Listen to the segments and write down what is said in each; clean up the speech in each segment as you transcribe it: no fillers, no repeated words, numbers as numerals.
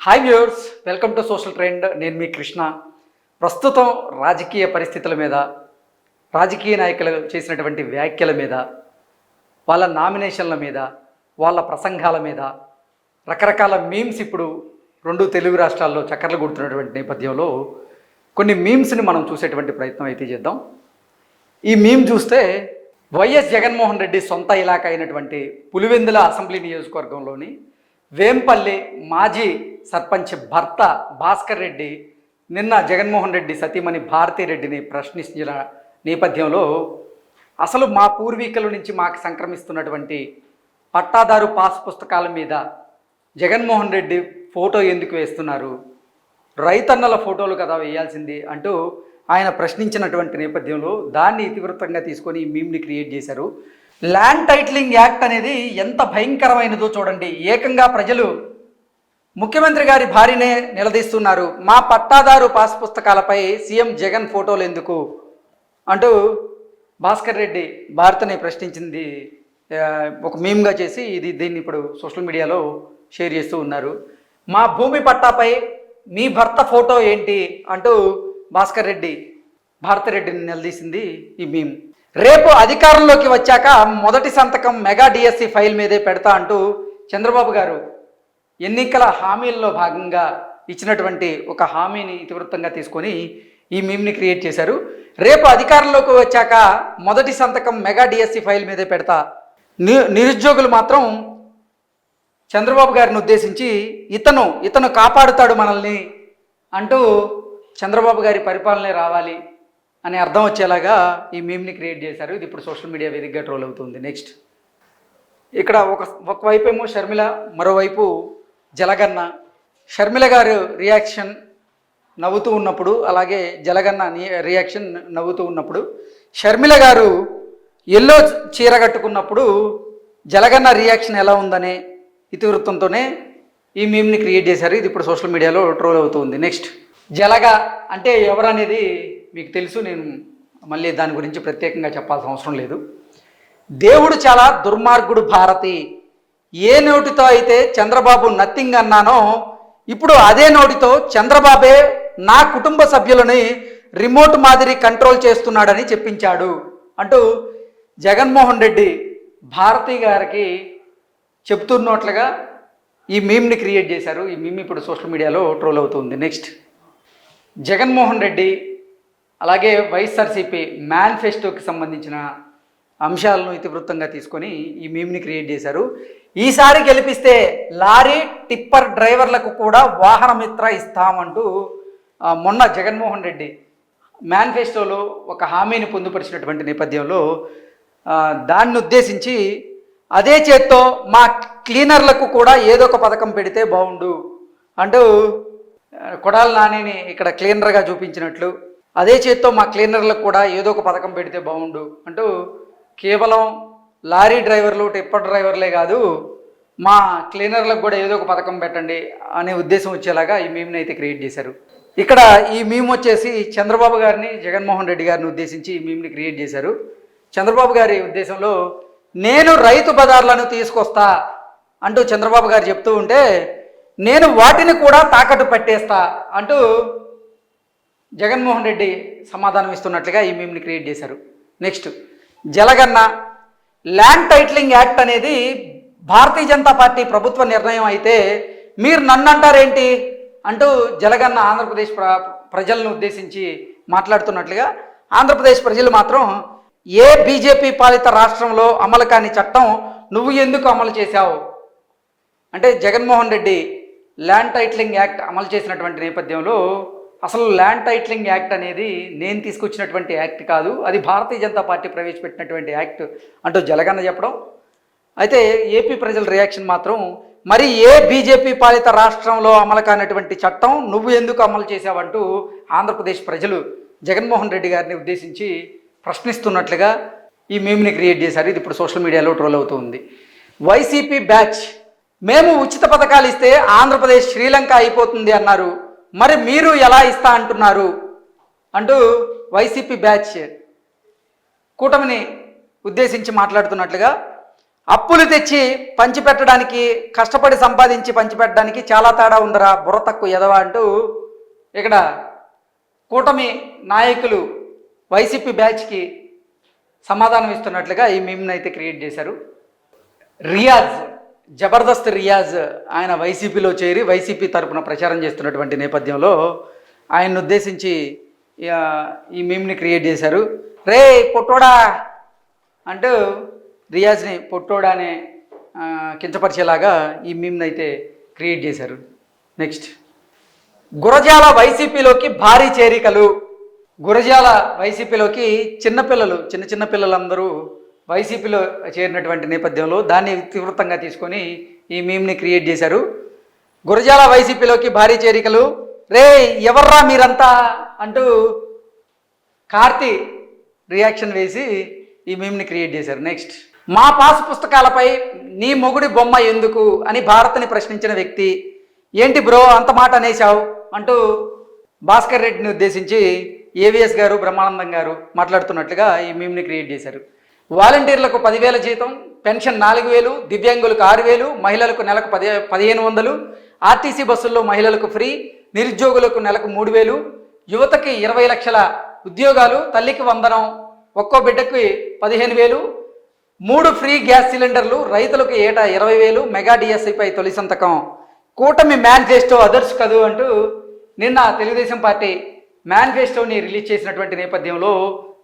Hi viewers, welcome to social trend. నేను మీ కృష్ణ. ప్రస్తుతం రాజకీయ పరిస్థితుల మీద, రాజకీయ నాయకులు చేసినటువంటి వ్యాఖ్యల మీద, వాళ్ళ నామినేషన్ల మీద, వాళ్ళ ప్రసంగాల మీద రకరకాల మీమ్స్ ఇప్పుడు రెండు తెలుగు రాష్ట్రాల్లో చక్కర్లు కొడుతున్నటువంటి నేపథ్యంలో కొన్ని మీమ్స్ని మనం చూసేటువంటి ప్రయత్నం అయితే చేద్దాం. ఈ మీమ్ చూస్తే వైఎస్ జగన్మోహన్ రెడ్డి సొంత ఇలాకా అయినటువంటి పులివెందుల అసెంబ్లీ నియోజకవర్గంలోని వేంపల్లి మాజీ సర్పంచ్ భర్త భాస్కర్ రెడ్డి నిన్న జగన్మోహన్ రెడ్డి సతీమణి భారతీరెడ్డిని ప్రశ్నించిన నేపథ్యంలో అసలు మా పూర్వీకుల నుంచి మాకు సంక్రమిస్తున్నటువంటి పట్టాదారు పాస్ పుస్తకాల మీద జగన్మోహన్ రెడ్డి ఫోటో ఎందుకు వేస్తున్నారు, రైతన్నల ఫోటోలు కదా వేయాల్సింది అంటూ ఆయన ప్రశ్నించినటువంటి నేపథ్యంలో దాన్ని ఇతివృత్తంగా తీసుకొని ఈ మీమ్ని క్రియేట్ చేశారు. ల్యాండ్ టైటిలింగ్ యాక్ట్ అనేది ఎంత భయంకరమైనదో చూడండి. ఏకంగా ప్రజలు ముఖ్యమంత్రి గారి భార్యనే నిలదీస్తున్నారు. మా పట్టాదారు పాస్ పుస్తకాలపై సీఎం జగన్ ఫోటోలు ఎందుకు అంటూ భాస్కర్ రెడ్డి భారతని ప్రశ్నించింది ఒక మీమ్గా చేసి దీన్ని ఇప్పుడు సోషల్ మీడియాలో షేర్ చేస్తూ ఉన్నారు. మా భూమి పట్టాపై మీ భర్త ఫోటో ఏంటి అంటూ భాస్కర్ రెడ్డి భారతిరెడ్డిని నిలదీసింది ఈ మీమ్. రేపు అధికారంలోకి వచ్చాక మొదటి సంతకం మెగా డిఎస్సి ఫైల్ మీదే పెడతా అంటూ చంద్రబాబు గారు ఎన్నికల హామీల్లో భాగంగా ఇచ్చినటువంటి ఒక హామీని ఇతివృత్తంగా తీసుకొని ఈ మీమ్ని క్రియేట్ చేశారు. రేపు అధికారంలోకి వచ్చాక మొదటి సంతకం మెగా డిఎస్సి ఫైల్ మీదే పెడతా. నిరుద్యోగులు మాత్రం చంద్రబాబు గారిని ఉద్దేశించి ఇతను కాపాడుతాడు మనల్ని అంటూ చంద్రబాబు గారి పరిపాలనే రావాలి అని అర్థం వచ్చేలాగా ఈ మీమ్ని క్రియేట్ చేశారు. ఇది ఇప్పుడు సోషల్ మీడియా వేదికగా ట్రోల్ అవుతుంది. నెక్స్ట్ ఇక్కడ ఒకవైపు ఏమో షర్మిల, మరోవైపు జలగన్న. షర్మిల గారు రియాక్షన్ నవ్వుతూ ఉన్నప్పుడు, అలాగే జలగన్న రియాక్షన్ నవ్వుతూ ఉన్నప్పుడు, షర్మిల గారు ఎల్లో చీర కట్టుకున్నప్పుడు జలగన్న రియాక్షన్ ఎలా ఉందనే ఇతివృత్తంతోనే ఈ మీమ్ని క్రియేట్ చేశారు. ఇది ఇప్పుడు సోషల్ మీడియాలో ట్రోల్ అవుతుంది. నెక్స్ట్ జలగ అంటే ఎవరనేది మీకు తెలుసు, నేను మళ్ళీ దాని గురించి ప్రత్యేకంగా చెప్పాల్సిన అవసరం లేదు. దేవుడు చాలా దుర్మార్గుడు భారతి. ఏ నోటితో అయితే చంద్రబాబు నథింగ్ అన్నానో ఇప్పుడు అదే నోటితో చంద్రబాబే నా కుటుంబ సభ్యులని రిమోట్ మాదిరి కంట్రోల్ చేస్తున్నాడని చెప్పించాడు అంటూ జగన్మోహన్ రెడ్డి భారతి గారికి చెప్తున్నట్లుగా ఈ మీమ్ని క్రియేట్ చేశారు. ఈ మీమ్ ఇప్పుడు సోషల్ మీడియాలో ట్రోల్ అవుతుంది. నెక్స్ట్ జగన్మోహన్ రెడ్డి అలాగే వైఎస్ఆర్సీపీ మేనిఫెస్టోకి సంబంధించిన అంశాలను ఇతివృత్తంగా తీసుకొని ఈ మీమ్ని క్రియేట్ చేశారు. ఈసారి గెలిపిస్తే లారీ టిప్పర్ డ్రైవర్లకు కూడా వాహన మిత్ర ఇస్తామంటూ మొన్న జగన్మోహన్ రెడ్డి మేనిఫెస్టోలో ఒక హామీని పొందుపరిచినటువంటి నేపథ్యంలో దాన్ని ఉద్దేశించి అదే చేత్తో మా క్లీనర్లకు కూడా ఏదో ఒక పథకం పెడితే బాగుండు అంటూ కొడాలి నానిని ఇక్కడ క్లీనర్గా చూపించినట్లు, అదే చేత్తో మా క్లీనర్లకు కూడా ఏదో ఒక పథకం పెడితే బాగుండు అంటూ కేవలం లారీ డ్రైవర్లు టిప్పర్ డ్రైవర్లే కాదు, మా క్లీనర్లకు కూడా ఏదో ఒక పథకం పెట్టండి అనే ఉద్దేశం వచ్చేలాగా ఈ మీమ్ని అయితే క్రియేట్ చేశారు. ఇక్కడ ఈ మీమ్ వచ్చేసి చంద్రబాబు గారిని, జగన్మోహన్ రెడ్డి గారిని ఉద్దేశించి ఈ మీమ్ని క్రియేట్ చేశారు. చంద్రబాబు గారి ఉద్దేశంలో నేను రైతు బజార్లను తీసుకొస్తా అంటూ చంద్రబాబు గారు చెప్తూ ఉంటే నేను వాటిని కూడా తాకట్టు పెట్టేస్తా అంటూ జగన్మోహన్ రెడ్డి సమాధానం ఇస్తున్నట్లుగా ఈ మీమ్ని క్రియేట్ చేశారు. నెక్స్ట్ జలగన్న. ల్యాండ్ టైటిలింగ్ యాక్ట్ అనేది భారతీయ జనతా పార్టీ ప్రభుత్వ నిర్ణయం అయితే మీరు నన్ను అంటారేంటి అంటూ జలగన్న ఆంధ్రప్రదేశ్ ప్రజలను ఉద్దేశించి మాట్లాడుతున్నట్లుగా, ఆంధ్రప్రదేశ్ ప్రజలు మాత్రం ఏ బీజేపీ పాలిత రాష్ట్రంలో అమలు కాని చట్టం నువ్వు ఎందుకు అమలు చేశావు అంటే Jaganmohan Reddy land titling act అమలు చేసినటువంటి నేపథ్యంలో అసలు ల్యాండ్ టైటిలింగ్ యాక్ట్ అనేది నేను తీసుకొచ్చినటువంటి యాక్ట్ కాదు, అది భారతీయ జనతా పార్టీ ప్రవేశపెట్టినటువంటి యాక్ట్ అంటూ జలగన్న చెప్పడం. అయితే ఏపీ ప్రజల రియాక్షన్ మాత్రం మరి ఏ బీజేపీ పాలిత రాష్ట్రంలో అమలు కానటువంటి చట్టం నువ్వు ఎందుకు అమలు చేశావంటూ ఆంధ్రప్రదేశ్ ప్రజలు జగన్మోహన్ రెడ్డి గారిని ఉద్దేశించి ప్రశ్నిస్తున్నట్లుగా ఈ మీమ్ని క్రియేట్ చేశారు. ఇది ఇప్పుడు సోషల్ మీడియాలో ట్రోల్ అవుతుంది. YCP batch. మేము ఉచిత పథకాలు ఇస్తే ఆంధ్రప్రదేశ్ శ్రీలంక అయిపోతుంది అన్నారు, మరి మీరు ఎలా ఇస్తా అంటున్నారు అంటూ వైసీపీ బ్యాచ్ కూటమిని ఉద్దేశించి మాట్లాడుతున్నట్లుగా అప్పులు తెచ్చి పంచిపెట్టడానికి, కష్టపడి సంపాదించి పంచిపెట్టడానికి చాలా తేడా ఉందరా బుర్ర తక్కువ ఎదవా అంటూ ఇక్కడ కూటమి నాయకులు వైసీపీ బ్యాచ్కి సమాధానం ఇస్తున్నట్లుగా ఈ మీమ్ని అయితే క్రియేట్ చేశారు. రియాజ్, జబర్దస్త్ రియాజ్ ఆయన వైసీపీలో చేరి వైసీపీ తరపున ప్రచారం చేస్తున్నటువంటి నేపథ్యంలో ఆయన్ని ఉద్దేశించి ఈ మీమ్ని క్రియేట్ చేశారు. రే పొట్టోడా అంటూ రియాజ్ని పొట్టోడా అనే కించపరిచేలాగా ఈ మీమ్ని అయితే క్రియేట్ చేశారు. నెక్స్ట్, గురజాల వైసీపీలోకి భారీ చేరికలు. గురజాల వైసీపీలోకి చిన్నపిల్లలు, చిన్న పిల్లలందరూ వైసీపీలో చేరినటువంటి నేపథ్యంలో దాన్ని తీవ్రంగా తీసుకొని ఈ మీమ్ని క్రియేట్ చేశారు. గురజాల వైసీపీలోకి భారీ చేరికలు, రే ఎవర్రా మీరంతా అంటూ కార్తీ రియాక్షన్ వేసి ఈ మీమ్ని క్రియేట్ చేశారు. నెక్స్ట్, మా పాస్ పుస్తకాలపై నీ మొగుడి బొమ్మ ఎందుకు అని భారత్ని ప్రశ్నించిన వ్యక్తి, ఏంటి బ్రో అంత మాట అనేశావు అంటూ భాస్కర్ రెడ్డిని ఉద్దేశించి ఏవిఎస్ గారు, బ్రహ్మానందం గారు మాట్లాడుతున్నట్లుగా ఈ మీమ్ని క్రియేట్ చేశారు. వాలంటీర్లకు 10,000 జీతం, పెన్షన్ 4,000, దివ్యాంగులకు 6,000, మహిళలకు నెలకు 1,500, ఆర్టీసీ బస్సుల్లో మహిళలకు ఫ్రీ, నిరుద్యోగులకు నెలకు 3,000, యువతకి 20 లక్షల ఉద్యోగాలు, తల్లికి వందనం, ఒక్కో బిడ్డకి 15,000, 3 ఫ్రీ గ్యాస్ సిలిండర్లు, రైతులకు ఏటా 20,000, మెగా డిఎస్సిపై తొలి సంతకం, కూటమి మేనిఫెస్టో అదర్స్ కదు అంటూ నిన్న తెలుగుదేశం పార్టీ మేనిఫెస్టోని రిలీజ్ చేసినటువంటి నేపథ్యంలో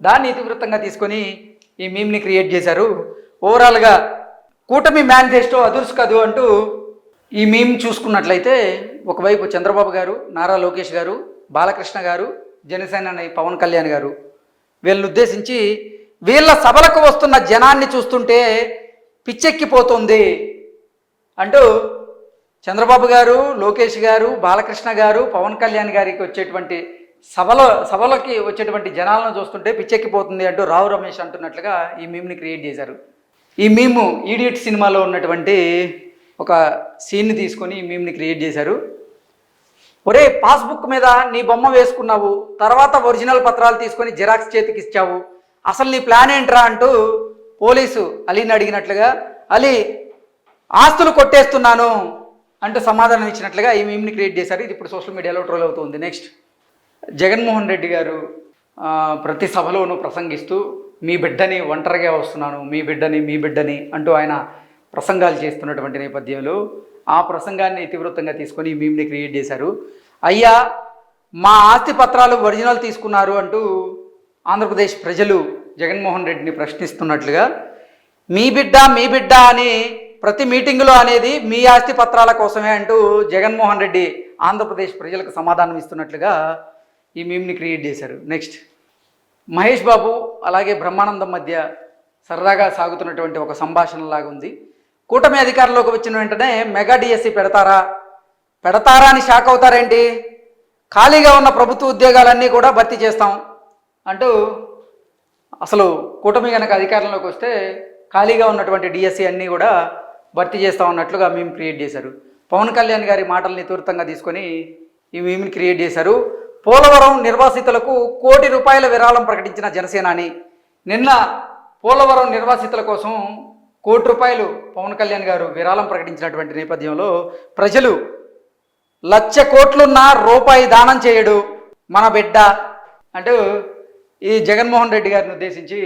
దాన్ని ఇతివృత్తంగా తీసుకొని ఈ మీమ్ని క్రియేట్ చేశారు. ఓవరాల్గా కూటమి మేనిఫెస్టో అదర్స్ కదు అంటూ ఈ మీమ్ చూసుకున్నట్లయితే ఒకవైపు చంద్రబాబు గారు, నారా లోకేష్ గారు, బాలకృష్ణ గారు, జనసేన పవన్ కళ్యాణ్ గారు వీళ్ళని ఉద్దేశించి వీళ్ళ సభలకు వస్తున్న జనాన్ని చూస్తుంటే పిచ్చెక్కిపోతుంది అంటూ చంద్రబాబు గారు, లోకేష్ గారు, బాలకృష్ణ గారు, పవన్ కళ్యాణ్ గారికి వచ్చేటువంటి సభలకి వచ్చేటువంటి జనాలను చూస్తుంటే పిచ్చెక్కిపోతుంది అంటూ రావు రమేష్ అంటున్నట్లుగా ఈ మీమ్ని క్రియేట్ చేశారు. ఈ మీము ఈడియట్ సినిమాలో ఉన్నటువంటి ఒక సీన్ని తీసుకొని ఈ మీమ్ని క్రియేట్ చేశారు. ఒరే పాస్బుక్ మీద నీ బొమ్మ వేసుకున్నావు, తర్వాత ఒరిజినల్ పత్రాలు తీసుకొని జిరాక్స్ చేతికి ఇచ్చావు, అసలు నీ ప్లాన్ ఏంట్రా అంటూ పోలీసు అలీని అడిగినట్లుగా అలీ ఆస్తులు కొట్టేస్తున్నాను అంటూ సమాధానం ఇచ్చినట్లుగా ఈ మీమ్ని క్రియేట్ చేశారు. ఇది ఇప్పుడు సోషల్ మీడియాలో ట్రోల్ అవుతుంది. నెక్స్ట్, జగన్మోహన్ రెడ్డి గారు ప్రతి సభలోనూ ప్రసంగిస్తూ మీ బిడ్డని ఒంటరిగా వస్తున్నాను, మీ బిడ్డని అంటూ ఆయన ప్రసంగాలు చేస్తున్నటువంటి నేపథ్యంలో ఆ ప్రసంగాన్ని ఇతివృత్తంగా తీసుకొని ఈ మీమ్ని క్రియేట్ చేశారు. అయ్యా మా ఆస్తి పత్రాలు ఒరిజినల్ తీసుకున్నారు అంటూ ఆంధ్రప్రదేశ్ ప్రజలు జగన్మోహన్ రెడ్డిని ప్రశ్నిస్తున్నట్లుగా మీ బిడ్డ అని ప్రతి మీటింగులో అనేది మీ ఆస్తి పత్రాల కోసమే అంటూ జగన్మోహన్ రెడ్డి ఆంధ్రప్రదేశ్ ప్రజలకు సమాధానం ఇస్తున్నట్లుగా ఈ మీమ్ని క్రియేట్ చేశారు. నెక్స్ట్, మహేష్ బాబు అలాగే బ్రహ్మానందం మధ్య సరదాగా సాగుతున్నటువంటి ఒక సంభాషణలాగా ఉంది. కూటమి అధికారంలోకి వచ్చిన వెంటనే మెగా డిఎస్సి పెడతారా అని షాక్ అవుతారేంటి, ఖాళీగా ఉన్న ప్రభుత్వ ఉద్యోగాలన్నీ కూడా భర్తీ చేస్తాం అంటూ అసలు కూటమి కనుక అధికారంలోకి వస్తే ఖాళీగా ఉన్నటువంటి డిఎస్సి అన్నీ కూడా భర్తీ చేస్తాం అన్నట్లుగా మీమ్ క్రియేట్ చేశారు. పవన్ కళ్యాణ్ గారి మాటల్ని తీవ్రంగా తీసుకొని ఈ మీమ్ని క్రియేట్ చేశారు. పోలవరం నిర్వాసితులకు ₹1 కోటి విరాళం ప్రకటించిన జనసేనాని, నిన్న పోలవరం నిర్వాసితుల కోసం ₹1 కోటి పవన్ కళ్యాణ్ గారు విరాళం ప్రకటించినటువంటి నేపథ్యంలో ప్రజలు ₹1,00,00,000 కోట్లున్నా రూపాయి దానం చేయడు మన బిడ్డ అంటూ ఈ జగన్మోహన్ రెడ్డి గారిని ఉద్దేశించి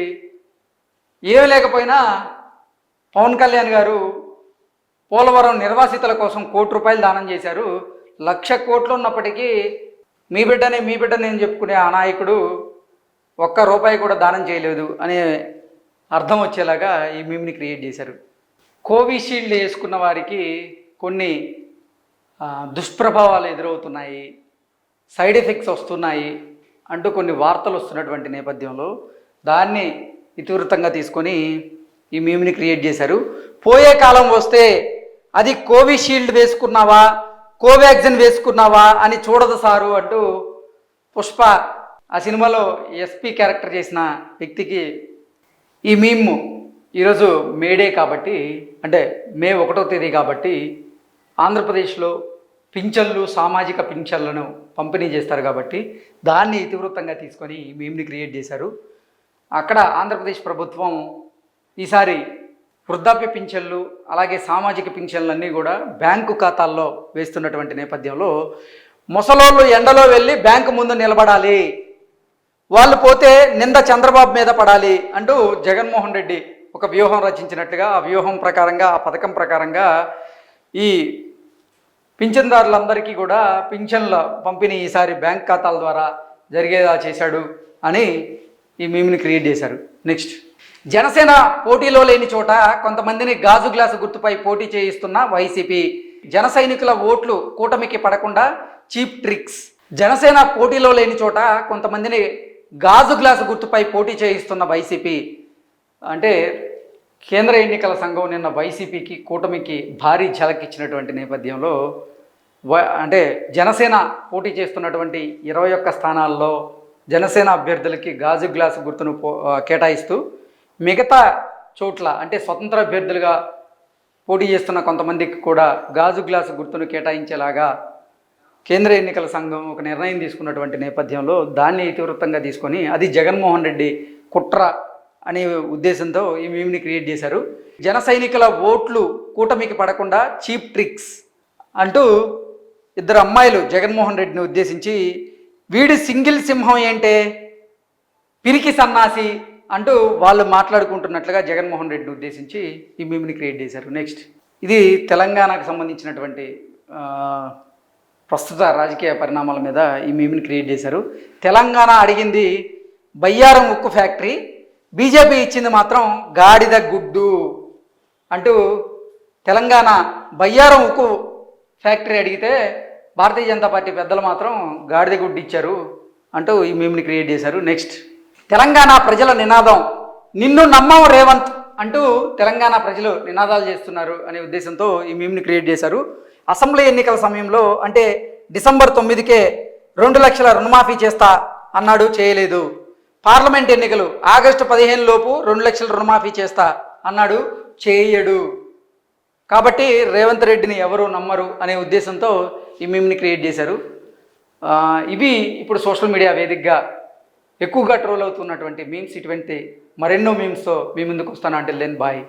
ఏమీ లేకపోయినా పవన్ కళ్యాణ్ గారు పోలవరం నిర్వాసితుల కోసం ₹1 కోటి దానం చేశారు, ₹1,00,00,000 కోట్లు ఉన్నప్పటికీ మీ బిడ్డని అని చెప్పుకునే ఆ నాయకుడు ₹1 కూడా దానం చేయలేదు అనే అర్థం వచ్చేలాగా ఈ మీమ్ని క్రియేట్ చేశారు. కోవిషీల్డ్ వేసుకున్న వారికి కొన్ని దుష్ప్రభావాలు ఎదురవుతున్నాయి, సైడ్ ఎఫెక్ట్స్ వస్తున్నాయి అంటూ కొన్ని వార్తలు వస్తున్నటువంటి నేపథ్యంలో దాన్ని ఇతివృత్తంగా తీసుకొని ఈ మీమ్ని క్రియేట్ చేశారు. పోయే కాలం వస్తే అది కోవిషీల్డ్ వేసుకున్నావా, కోవాక్సిన్ వేసుకున్నావా అని చూడదు సారు అంటూ పుష్ప ఆ సినిమాలో ఎస్పీ క్యారెక్టర్ చేసిన వ్యక్తికి ఈ మీమ్ ఈరోజు మేడే కాబట్టి, అంటే మే 1వ తేదీ కాబట్టి ఆంధ్రప్రదేశ్లో పింఛన్లు, సామాజిక పింఛన్లను పంపిణీ చేస్తారు కాబట్టి దాన్ని ఇతివృత్తంగా తీసుకొని ఈ మీమ్ని క్రియేట్ చేశారు. అక్కడ ఆంధ్రప్రదేశ్ ప్రభుత్వం ఈసారి వృద్ధాప్య పింఛన్లు అలాగే సామాజిక పింఛన్లన్నీ కూడా బ్యాంకు ఖాతాల్లో వేస్తున్నటువంటి నేపథ్యంలో ముసలోళ్ళు ఎండలో వెళ్ళి బ్యాంకు ముందు నిలబడాలి, వాళ్ళు పోతే నింద చంద్రబాబు మీద పడాలి అంటూ జగన్మోహన్ రెడ్డి ఒక వ్యూహం రచించినట్టుగా, ఆ వ్యూహం ప్రకారంగా, ఆ పథకం ప్రకారంగా ఈ పింఛన్దారులందరికీ కూడా పింఛన్ల పంపిణీ ఈసారి బ్యాంక్ ఖాతాల ద్వారా జరిగేలా చేశాడు అని ఈ మీమ్ని క్రియేట్ చేశారు. నెక్స్ట్, జనసేన పోటీలో లేని చోట కొంతమందిని గాజు గ్లాసు గుర్తుపై పోటీ చేయిస్తున్న వైసీపీ, జన సైనికుల ఓట్లు కూటమికి పడకుండా చీప్ ట్రిక్స్. జనసేన పోటీలో లేని చోట కొంతమందిని గాజు గ్లాసు గుర్తుపై పోటీ చేయిస్తున్న వైసీపీ అంటే కేంద్ర ఎన్నికల సంఘం నిన్న వైసీపీకి కూటమికి భారీ ఝలక్ ఇచ్చినటువంటి నేపథ్యంలో అంటే జనసేన పోటీ చేస్తున్నటువంటి 21 స్థానాల్లో జనసేన అభ్యర్థులకి గాజు గ్లాసు గుర్తును కేటాయిస్తూ మిగతా చోట్ల అంటే స్వతంత్ర అభ్యర్థులుగా పోటీ చేస్తున్న కొంతమందికి కూడా గాజు గ్లాసు గుర్తును కేటాయించేలాగా కేంద్ర ఎన్నికల సంఘం ఒక నిర్ణయం తీసుకున్నటువంటి నేపథ్యంలో దాన్ని ఇతివృత్తంగా తీసుకొని అది జగన్మోహన్ రెడ్డి కుట్ర అనే ఉద్దేశంతో ఈ మీమ్ని క్రియేట్ చేశారు. జన సైనికుల ఓట్లు కూటమికి పడకుండా చీప్ ట్రిక్స్ అంటూ ఇద్దరు అమ్మాయిలు జగన్మోహన్ రెడ్డిని ఉద్దేశించి వీడి సింగిల్ సింహం ఏంటే పిరికి సన్నాసి అంటూ వాళ్ళు మాట్లాడుకుంటున్నట్లుగా జగన్మోహన్ రెడ్డిని ఉద్దేశించి ఈ మీమ్ని క్రియేట్ చేశారు. నెక్స్ట్, ఇది తెలంగాణకు సంబంధించినటువంటి ప్రస్తుత రాజకీయ పరిణామాల మీద ఈ మీమ్ని క్రియేట్ చేశారు. తెలంగాణ అడిగింది బయ్యారం ఉక్కు ఫ్యాక్టరీ, బీజేపీ ఇచ్చింది మాత్రం గాడిద గుడ్డు అంటూ తెలంగాణ బయ్యారం ఉక్కు ఫ్యాక్టరీ అడిగితే భారతీయ జనతా పార్టీ పెద్దలు మాత్రం గాడిద గుడ్డు ఇచ్చారు అంటూ ఈ మీమ్ని క్రియేట్ చేశారు. నెక్స్ట్, తెలంగాణ ప్రజల నినాదం నిన్ను నమ్మం రేవంత్ అంటూ తెలంగాణ ప్రజలు నినాదాలు చేస్తున్నారు అనే ఉద్దేశంతో ఈ మీమ్ని క్రియేట్ చేశారు. అసెంబ్లీ ఎన్నికల సమయంలో అంటే డిసెంబర్ 9కే 2 లక్షల రుణమాఫీ చేస్తా అన్నాడు, చేయలేదు. పార్లమెంట్ ఎన్నికలు ఆగస్టు 15 లోపు 2 లక్షల రుణమాఫీ చేస్తా అన్నాడు, చేయడు. కాబట్టి రేవంత్ రెడ్డిని ఎవరు నమ్మరు అనే ఉద్దేశంతో ఈ మీమ్ని క్రియేట్ చేశారు. ఇవి ఇప్పుడు సోషల్ మీడియా వేదికగా ఎక్కువగా ట్రోల్ అవుతున్నటువంటి మీమ్స్. ఇటువంటి మరెన్నో మీమ్స్తో మీ ముందుకు వస్తాను. అంటే దెన్ బాయ్.